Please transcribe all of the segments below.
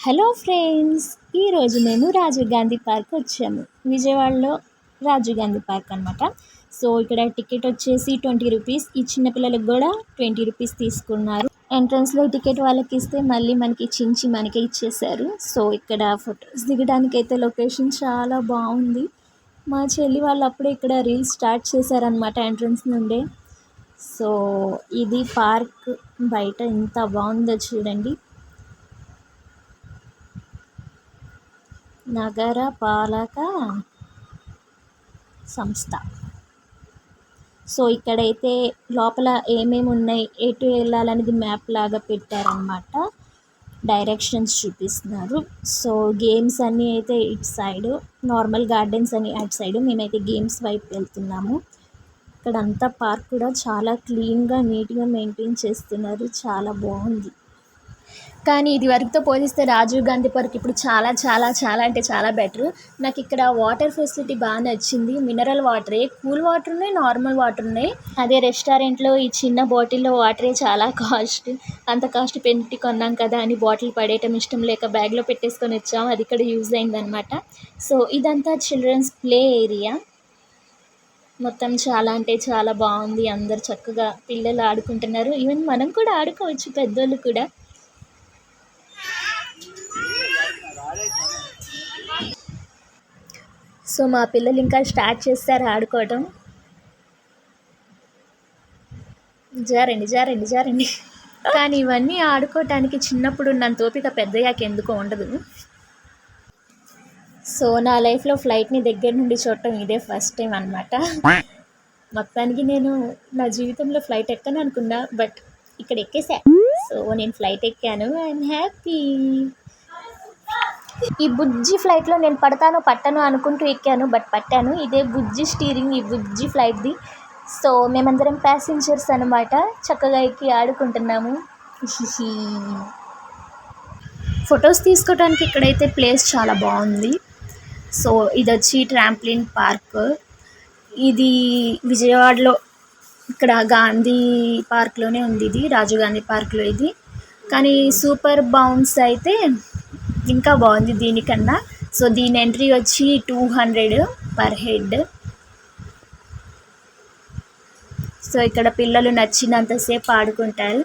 Hello friends, ఈరోజు మేము Rajiv Gandhi park వచ్చాము. విజయవాడలో రాజీవ్ గాంధీ పార్క్ అనమాట. సో ఇక్కడ టికెట్ వచ్చేసి 20 రూపీస్. ఈ చిన్నపిల్లలకు కూడా 20 రూపీస్ తీసుకున్నారు. ఎంట్రన్స్లో టికెట్ వాళ్ళకి ఇస్తే మళ్ళీ మనకి చించి మనకే ఇచ్చేసారు. సో ఇక్కడ ఫొటోస్ దిగడానికి అయితే లొకేషన్ చాలా బాగుంది. మా చెల్లి వాళ్ళు అప్పుడే ఇక్కడ రీల్స్ స్టార్ట్ చేశారనమాట ఎంట్రన్స్ నుండే. సో ఇది పార్క్ బయట ఎంత బాగుందో చూడండి. నగర పాలక సంస్థ. సో ఇక్కడైతే లోపల ఏమేమి ఉన్నాయి, ఎటు వెళ్ళాలనేది మ్యాప్ లాగా పెట్టారనమాట. డైరెక్షన్స్ చూపిస్తున్నారు. సో గేమ్స్ అన్నీ అయితే ఇటు సైడ్, నార్మల్ గార్డెన్స్ అన్ని అటు సైడ్. మేమైతే గేమ్స్ వైపు వెళ్తున్నాము. ఇక్కడ అంతా పార్క్ కూడా చాలా క్లీన్గా నీట్గా మెయింటైన్ చేస్తున్నారు. చాలా బాగుంది. కానీ ఇది వరకుతో పోలిస్తే రాజీవ్ గాంధీ పార్క్ ఇప్పుడు చాలా చాలా చాలా అంటే చాలా బెటర్. నాకు ఇక్కడ వాటర్ ఫెసిలిటీ బాగా నచ్చింది. మినరల్ వాటరే, కూల్ వాటర్ ఉన్నాయి, నార్మల్ వాటర్ ఉన్నాయి. అదే రెస్టారెంట్లో ఈ చిన్న బాటిల్లో వాటరే చాలా కాస్ట్. అంత కాస్ట్ పెట్టి కొన్నాం కదా అని బాటిల్ పడేయటం ఇష్టం లేక బ్యాగ్లో పెట్టేసుకొని వచ్చాము. అది ఇక్కడ యూజ్ అయిందనమాట. సో ఇదంతా చిల్డ్రన్స్ ప్లే ఏరియా. మొత్తం చాలా అంటే చాలా బాగుంది. అందరు చక్కగా పిల్లలు ఆడుకుంటున్నారు. ఈవెన్ మనం కూడా ఆడుకోవచ్చు, పెద్దోళ్ళు కూడా. సో మా పిల్లలు ఇంకా స్టార్ట్ చేస్తారు ఆడుకోవటం. జారండి జారండి జారండి. కానీ ఇవన్నీ ఆడుకోవటానికి చిన్నప్పుడు ఉన్నంత ఓపిక పెద్దయ్యాక ఎందుకో ఉండదు. సో నా లైఫ్లో ఫ్లైట్ని దగ్గర నుండి చూడటం ఇదే ఫస్ట్ టైం అనమాట. మొత్తానికి నేను నా జీవితంలో ఫ్లైట్ ఎక్కను అనుకున్నా, బట్ ఇక్కడ ఎక్కేసా. సో నేను ఫ్లైట్ ఎక్కాను. I'm happy. ఈ బుజ్జి ఫ్లైట్లో నేను పట్టను అనుకుంటూ ఎక్కాను, బట్ పట్టాను. ఇదే బుజ్జి స్టీరింగ్, ఈ బుజ్జి ఫ్లైట్ది. సో మేమందరం ప్యాసింజర్స్ అనమాట. చక్కగా ఎక్కి ఆడుకుంటున్నాము. ఫొటోస్ తీసుకోవడానికి ఇక్కడైతే ప్లేస్ చాలా బాగుంది. సో ఇది వచ్చి ట్రాంప్లిన్ పార్క్. ఇది విజయవాడలో ఇక్కడ గాంధీ పార్క్లోనే ఉంది. ఇది రాజీవ్ గాంధీ పార్క్లో ఇది. కానీ సూపర్ బౌన్స్ అయితే ఇంకా బాగుంది దీనికన్నా. సో దీని ఎంట్రీ వచ్చి 200 పర్ హెడ్. సో ఇక్కడ పిల్లలు నచ్చినంతసేపు ఆడుకుంటారు.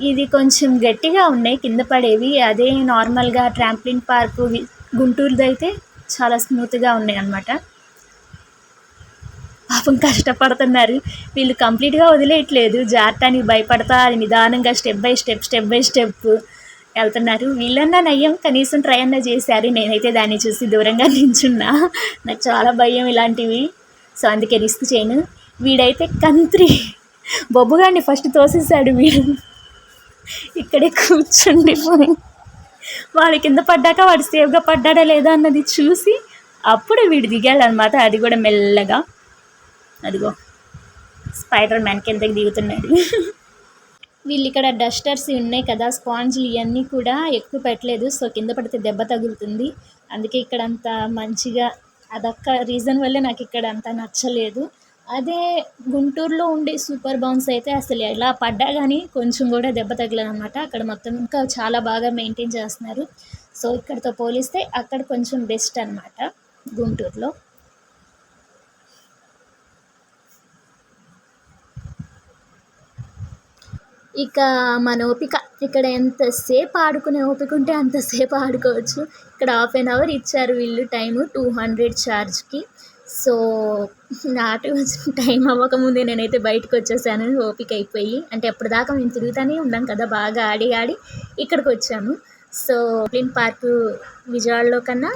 ఇది కొంచెం గట్టిగా ఉన్నాయి కింద పడేవి. అదే నార్మల్గా ట్రాంప్లిన్ పార్క్ గుంటూరుది అయితే చాలా స్మూత్గా ఉన్నాయి అన్నమాట. పాపం కష్టపడుతున్నారు వీళ్ళు, కంప్లీట్గా వదిలేయట్లేదు. జారటానికి భయపడతా అది నిదానంగా స్టెప్ బై స్టెప్ వెళ్తున్నారు. వీళ్ళన్నా నయ్యం, కనీసం ట్రై అన్నా చేశారు. నేనైతే దాన్ని చూసి దూరంగా నించున్నా. నాకు చాలా భయం ఇలాంటివి. సో అందుకే రిస్క్ చేయను. వీడైతే కంత్రి బొబ్బుగాడిని ఫస్ట్ తోసేసాడు. వీడు ఇక్కడే కూర్చుండిపోయి వాడి కింద పడ్డాక వాడు సేఫ్గా పడ్డాడా లేదా అన్నది చూసి అప్పుడు వీడు దిగాడనమాట. అది కూడా మెల్లగా. అదిగో స్పైడర్ మ్యాన్ కిందకి దిగుతున్నాడు. వీళ్ళు ఇక్కడ డస్టర్స్ ఉన్నాయి కదా, స్పాంజ్లు, ఇవన్నీ కూడా ఎక్కువ పెట్టలేదు. సో కింద పడితే దెబ్బ తగులుతుంది. అందుకే ఇక్కడ అంత మంచిగా, అదొక్క రీజన్ వల్లే నాకు ఇక్కడ అంత నచ్చలేదు. అదే గుంటూరులో ఉండే సూపర్ బౌన్స్ అయితే అసలు ఎలా పడ్డా కానీ కొంచెం కూడా దెబ్బ తగలనమాట. అక్కడ మొత్తం ఇంకా చాలా బాగా మెయింటైన్ చేస్తున్నారు. సో ఇక్కడితో పోలిస్తే అక్కడ కొంచెం బెస్ట్ అనమాట గుంటూరులో. ఇక మన ఓపిక, ఇక్కడ ఎంతసేపు ఆడుకునే ఓపిక ఉంటే అంతసేపు ఆడుకోవచ్చు. ఇక్కడ 1/2 అవర్ ఇచ్చారు వీళ్ళు టైము, 200 ఛార్జ్కి. సో నాటు టైం అవ్వకముందే నేనైతే బయటకు వచ్చేసాను ఓపిక అయిపోయి. అంటే అప్పటిదాకా మేము తిరుగుతూనే ఉన్నాం కదా, బాగా ఆడి ఇక్కడికి వచ్చాము. సో ట్రాంప్లిన్ పార్కు విజయవాడలో కన్నా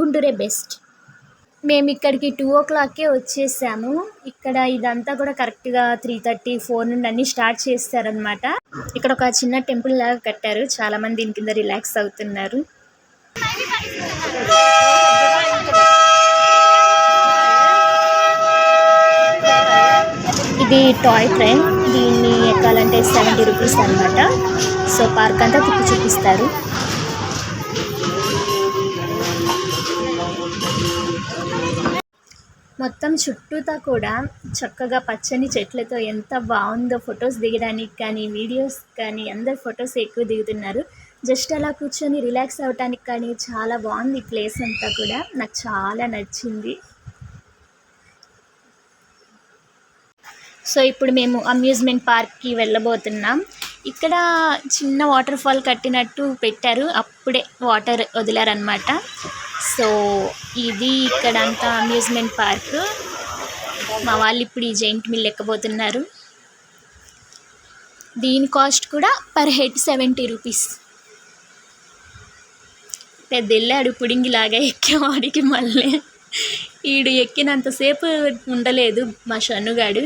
గుంటూరే బెస్ట్. మేము ఇక్కడికి 2 o'clockకే వచ్చేసాము. ఇక్కడ ఇదంతా కూడా కరెక్ట్గా 3:30, 4 నుండి అన్నీ స్టార్ట్ చేస్తారనమాట. ఇక్కడ ఒక చిన్న టెంపుల్ లాగా కట్టారు. చాలామంది దీని కింద రిలాక్స్ అవుతున్నారు. ఇది టాయ్ ట్రైన్. దీన్ని ఎక్కాలంటే 70 రూపీస్ అనమాట. సో పార్క్ అంతా తిప్పి చూపిస్తారు. మొత్తం చుట్టూతా కూడా చక్కగా పచ్చని చెట్లతో ఎంత బాగుందో. ఫొటోస్ దిగడానికి కానీ, వీడియోస్ కానీ అందరు ఫొటోస్ ఎక్కువ దిగుతున్నారు. జస్ట్ అలా కూర్చొని రిలాక్స్ అవ్వటానికి కానీ చాలా బాగుంది ప్లేస్ అంతా కూడా, నాకు చాలా నచ్చింది. సో ఇప్పుడు మేము అమ్యూజ్మెంట్ పార్క్కి వెళ్ళబోతున్నాం. ఇక్కడ చిన్న వాటర్ ఫాల్ కట్టినట్టు పెట్టారు, అప్పుడే వాటర్ వదిలారనమాట. సో ఇది ఇక్కడంతా అమ్యూజ్మెంట్ పార్క్. మా వాళ్ళు ఇప్పుడు ఈ జైంట్ మిల్ ఎక్కబోతున్నారు. దీని కాస్ట్ కూడా పర్ హెడ్ 70 రూపీస్. పెద్ద వెళ్ళాడు పుడింగిలాగా ఎక్కేవాడికి, మళ్ళీ ఈడు ఎక్కినంతసేపు ఉండలేదు మా షన్నుగాడు,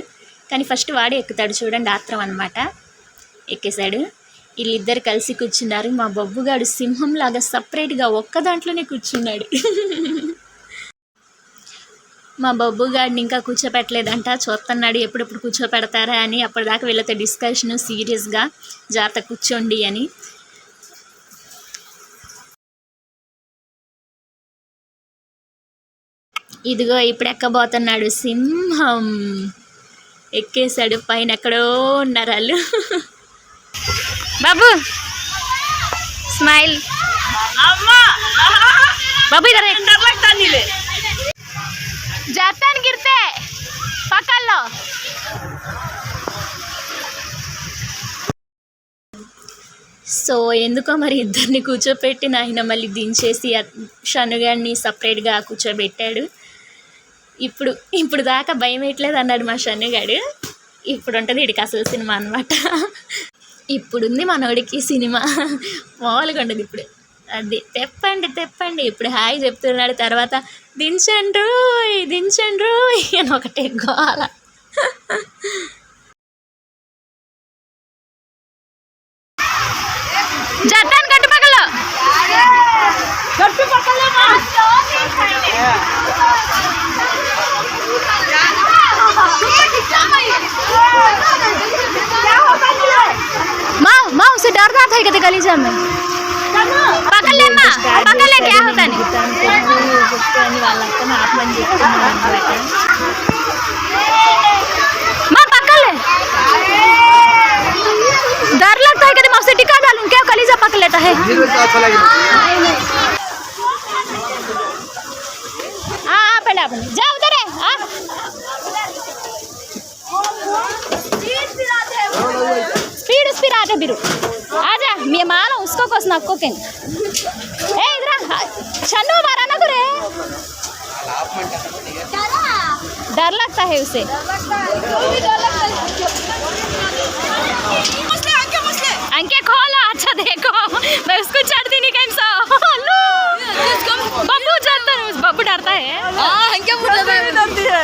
కానీ ఫస్ట్ వాడే ఎక్కుతాడు. చూడండి ఆత్రం అనమాట, ఎక్కేశాడు. వీళ్ళిద్దరు కలిసి కూర్చున్నారు. మా బొబ్బుగాడు సింహంలాగా సపరేట్గా ఒక్క దాంట్లోనే కూర్చున్నాడు. మా బొబ్బుగాడిని ఇంకా కూర్చోపెట్టలేదంట, చూస్తున్నాడు ఎప్పుడెప్పుడు కూర్చోపెడతారా అని. అప్పటిదాకా వీళ్ళతో డిస్కషను సీరియస్గా, జాగ్రత్త కూర్చోండి అని. ఇదిగో ఇప్పుడు ఎక్కబోతున్నాడు సింహం. ఎక్కేశాడు, పైన ఎక్కడో ఉన్నారు వాళ్ళు. బాబు స్మైల్. బాబు జాతాను గిరితే పక్కల్లో. సో ఎందుకో మరి ఇద్దరిని కూర్చోపెట్టి నాయన మళ్ళీ దించేసి షన్నుగాడిని సపరేట్గా కూర్చోబెట్టాడు. ఇప్పుడు దాకా భయం వేయట్లేదు అన్నాడు మా షన్నుగాడు. ఇప్పుడు ఉంటుంది వీడికి అసలు సినిమా అనమాట. ఇప్పుడుంది మనోడికి సినిమా, మామూలుగా ఉండదు ఇప్పుడు. అది తెప్పండి ఇప్పుడు హాయ్ చెప్తున్నాడు, తర్వాత దించండ్రు అని ఒకటే గోల. జట్టాను గట్టుపక్కలో माँ उसे डर रहा था कहते गलीचा में पकड़ ले माँ, पकड़ ले क्या होता नहीं माँ पकड़ ले, डर लगता है कहते मैं उसे टिका डालूं क्या, कलीजा पकड़ लेता है। हाँ पेंडा जा उधर है। स्पीड आते बिरु आजा मैं मानो उसको कोस नक्को के ए इधर छन्नू मारा ना करे, डर लगता है उसे। अंके खोलो, अच्छा देखो मैं उसको चढ़ती नहीं कहीं सा बब्बू चढ़ता है, बब्बू डरता है। अंके डरती है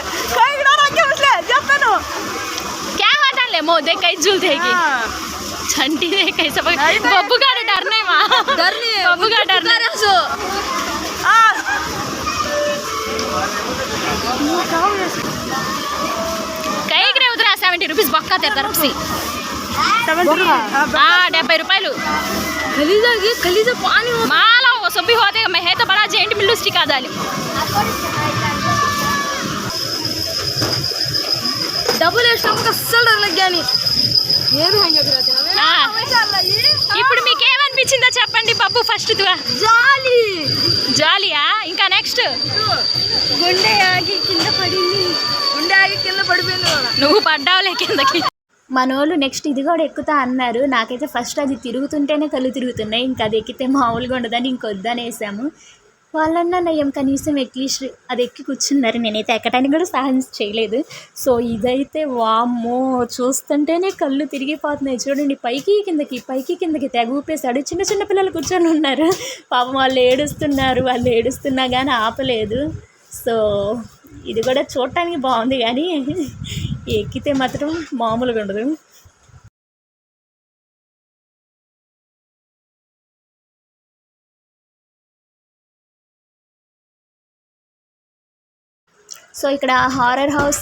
क्या हाथ ले मो देख कहीं झूल देगी छंटी दे कैसे बब्बू का डर नहीं माँ, डर नहीं है बब्बू का डर नहीं सो कहीं करे उधर 70 रुपीस बक्का तेरे तरफ से 70 रुपये खलीजा पानी माला वो सब भी होते मैं है तो बड़ा जेंट मिल्लू स्टिका डाली डबल అస్సలు డర్ లగ్గాని ఏది హంగే తిరగతేనా ఇప్పుడు మీకు ఏమనిపించిందో చెప్పండి బాబు. ఫస్ట్ జాలియా, ఇంకా నెక్స్ట్ గుండె ఆగి కింద పడిపోయింది. నువ్వు పడ్డావులే కిందకి. మనోళ్ళు నెక్స్ట్ ఇది కూడా ఎక్కుతా అన్నారు. నాకైతే ఫస్ట్ అది తిరుగుతుంటేనే కళ్ళు తిరుగుతున్నాయి, ఇంకా అది ఎక్కితే మామూలుగా ఉండదని ఇంకొద్దనేసాము. వాళ్ళన్నా నయం కనీసం అట్లీస్ట్ అది ఎక్కి కూర్చున్నారు, నేనైతే ఎక్కడానికి కూడా సాహసం చేయలేదు. సో ఇదైతే వామ్మో చూస్తుంటేనే కళ్ళు తిరిగిపోతున్నాయి. చూడండి పైకి కిందకి తెగ ఊపేశాడు. చిన్న చిన్న పిల్లలు కూర్చొని ఉన్నారు పాపం, వాళ్ళు ఏడుస్తున్నా కానీ ఆపలేదు. సో ఇది కూడా చూడటానికి బాగుంది కానీ ఎక్కితే మాత్రం మామూలుగా ఉండదు. సో ఇక్కడ హారర్ హౌస్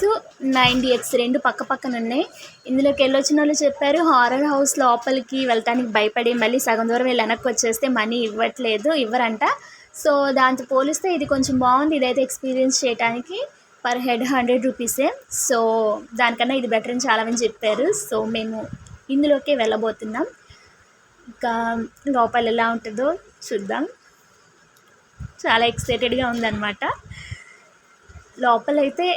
9DX రెండు పక్క పక్కన ఉన్నాయి. ఇందులోకి వెళ్ళొచ్చిన వాళ్ళు చెప్పారు హారర్ హౌస్ లోపలికి వెళ్ళటానికి భయపడి మళ్ళీ సగం దూరం వెళ్ళి వెనక్కి వచ్చేస్తే మనీ ఇవ్వరంట. సో దాంతో పోలిస్తే ఇది కొంచెం బాగుంది. ఇదైతే ఎక్స్పీరియన్స్ చేయడానికి పర్ హెడ్ 100 రూపీసే. సో దానికన్నా ఇది బెటర్ అని చాలామంది చెప్పారు. సో మేము ఇందులోకే వెళ్ళబోతున్నాం. ఇంకా లోపల ఎలా ఉంటుందో చూద్దాం. చాలా ఎక్సైటెడ్గా ఉందన్నమాట. లోపలైతే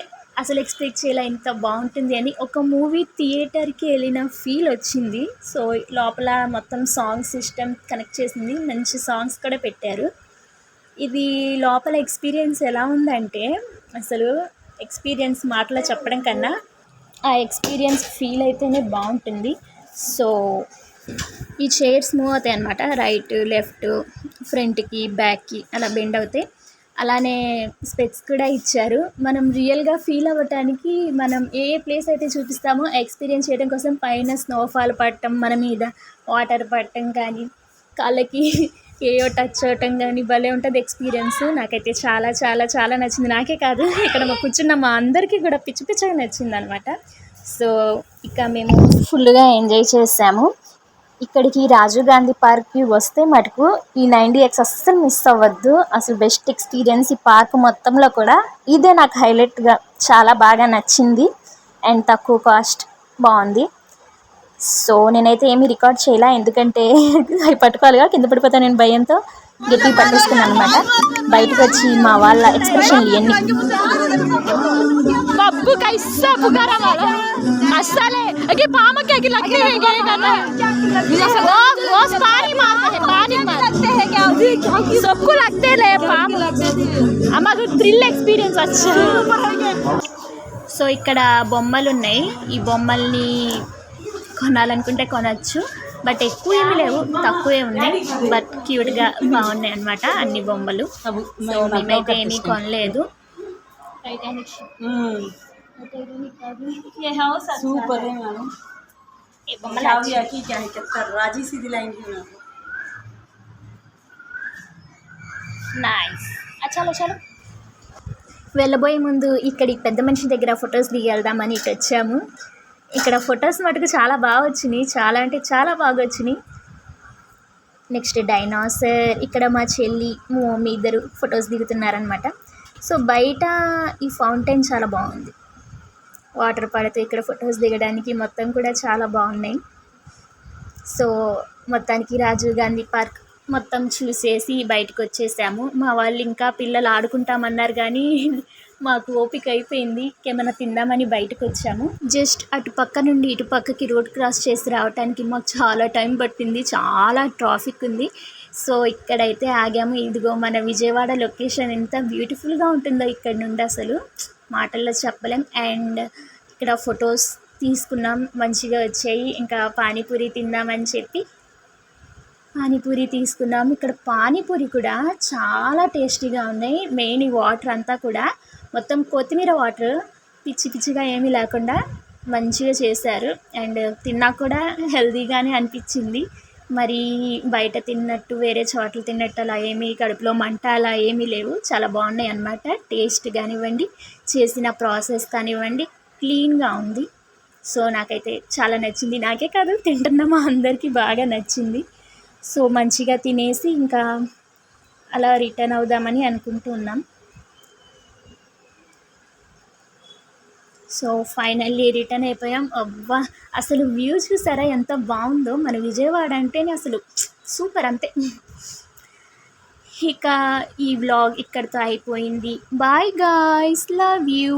అసలు ఎక్స్పెక్ట్ చేయలే ఇంత బాగుంటుంది అని. ఒక మూవీ థియేటర్కి వెళ్ళిన ఫీల్ వచ్చింది. సో లోపల మొత్తం సాంగ్ సిస్టమ్ కనెక్ట్ చేసింది, మంచి సాంగ్స్ కూడా పెట్టారు. ఇది లోపల ఎక్స్పీరియన్స్ ఎలా ఉందంటే అసలు ఎక్స్పీరియన్స్ మాటలో చెప్పడం కన్నా ఆ ఎక్స్పీరియన్స్ ఫీల్ అయితేనే బాగుంటుంది. సో ఈ చైర్స్ మూవ్ అవుతాయి అన్నమాట, రైట్ లెఫ్ట్ ఫ్రంట్కి బ్యాక్కి అలా బెండ్ అవుతాయి. అలానే స్పెక్స్ కూడా ఇచ్చారు. మనం రియల్గా ఫీల్ అవ్వటానికి మనం ఏ ప్లేస్ అయితే చూపిస్తామో ఎక్స్పీరియన్స్ చేయడం కోసం పైన స్నోఫాల్ పడటం, మన మీద వాటర్ పడటం కానీ, కాళ్ళకి ఏయో టచ్ అవటం కానీ భలే ఉంటుంది ఎక్స్పీరియన్స్. నాకైతే చాలా చాలా చాలా నచ్చింది. నాకే కాదు, ఇక్కడ కూర్చున్న మా అందరికీ కూడా పిచ్చి పిచ్చిగా నచ్చింది అనమాట. సో ఇక మేము ఫుల్గా ఎంజాయ్ చేసాము. ఇక్కడికి రాజీవ్ గాంధీ పార్క్కి వస్తే మటుకు ఈ 90X అస్సలు మిస్ అవ్వద్దు. అసలు బెస్ట్ ఎక్స్పీరియన్స్ ఈ పార్క్ మొత్తంలో కూడా ఇదే నాకు హైలైట్గా చాలా బాగా నచ్చింది. అండ్ తక్కువ కాస్ట్, బాగుంది. సో నేనైతే ఏమీ రికార్డ్ చేయలే, ఎందుకంటే అవి పట్టుకోవాలిగా, కింద పడిపోతా నేను భయంతో గట్టిగా పట్టేసుకున్నాను అనమాట. బయటకు వచ్చి మా వాళ్ళ ఎక్స్ప్రెషన్లు ఎన్ని థ్రిల్ ఎక్స్పీరియన్స్ వచ్చాయి. సో ఇక్కడ బొమ్మలు ఉన్నాయి. ఈ బొమ్మల్ని కొనాలనుకుంటే కొనచ్చు, బట్ ఎక్కువ ఏమి లేవు, తక్కువే ఉన్నాయి. బట్ క్యూట్గా బాగున్నాయి అన్నమాట అన్ని బొమ్మలు. సో మేమైతే ఏమీ కొనలేదు. నైస్. చలో చలో వెళ్ళబోయే ముందు ఇక్కడి పెద్ద మనిషి దగ్గర ఫొటోస్ దిగి వెళ్దామని ఇటు వచ్చాము. ఇక్కడ ఫొటోస్ మటుకు చాలా బాగా వచ్చినాయి, చాలా అంటే చాలా బాగా వచ్చినాయి. నెక్స్ట్ డైనాసర్, ఇక్కడ మా చెల్లి మా మమ్మీ ఇద్దరు ఫొటోస్ దిగుతున్నారనమాట. సో బయట ఈ ఫౌంటైన్ చాలా బాగుంది, వాటర్ పడితే ఇక్కడ ఫొటోస్ దిగడానికి మొత్తం కూడా చాలా బాగున్నాయి. సో మొత్తానికి రాజీవ్ గాంధీ పార్క్ మొత్తం చూసేసి బయటకు వచ్చేసాము. మా వాళ్ళు ఇంకా పిల్లలు ఆడుకుంటామన్నారు కానీ మాకు ఓపిక అయిపోయింది, ఏమైనా తిందామని బయటకు వచ్చాము. జస్ట్ అటు పక్క నుండి ఇటు పక్కకి రోడ్ క్రాస్ చేసి రావడానికి మాకు చాలా టైం పట్టింది, చాలా ట్రాఫిక్ ఉంది. సో ఇక్కడైతే ఆగాము. ఇదిగో మన విజయవాడ లొకేషన్ ఎంత బ్యూటిఫుల్గా ఉంటుందో ఇక్కడ నుండి అసలు మాటల్లో చెప్పలేం. అండ్ ఇక్కడ ఫొటోస్ తీసుకున్నాం, మంచిగా వచ్చాయి. ఇంకా పానీపూరి తిందామని చెప్పి పానీపూరి తీసుకున్నాం. ఇక్కడ పానీపూరి కూడా చాలా టేస్టీగా ఉన్నాయి. మెయిన్ ఈ వాటర్ అంతా కూడా మొత్తం కొత్తిమీర వాటర్, పిచ్చి పిచ్చిగా ఏమీ లేకుండా మంచిగా చేశారు. అండ్ తిన్నా కూడా హెల్తీగానే అనిపించింది. మరి బయట తిన్నట్టు వేరే చోట్ల తిన్నట్టు అలా ఏమీ కడుపులో మంట అలా ఏమీ లేవు, చాలా బాగున్నాయి అన్నమాట. టేస్ట్ కానివ్వండి, చేసిన ప్రాసెస్ కానివ్వండి, క్లీన్గా ఉంది. సో నాకైతే చాలా నచ్చింది. నాకే కాదు, తింటున్న మా అందరికీ బాగా నచ్చింది. సో మంచిగా తినేసి ఇంకా అలా రిటర్న్ అవుదామని అనుకుంటూ ఉన్నాం. సో ఫైనల్లీ రిటర్న్ అయిపోయాం. అబ్బా అసలు వ్యూ చూసారా ఎంత బాగుందో. మన విజయవాడ అంటేనే అసలు సూపర్ అంతే. ఇక ఈ వ్లాగ్ ఇక్కడితో అయిపోయింది. Bye guys, love you.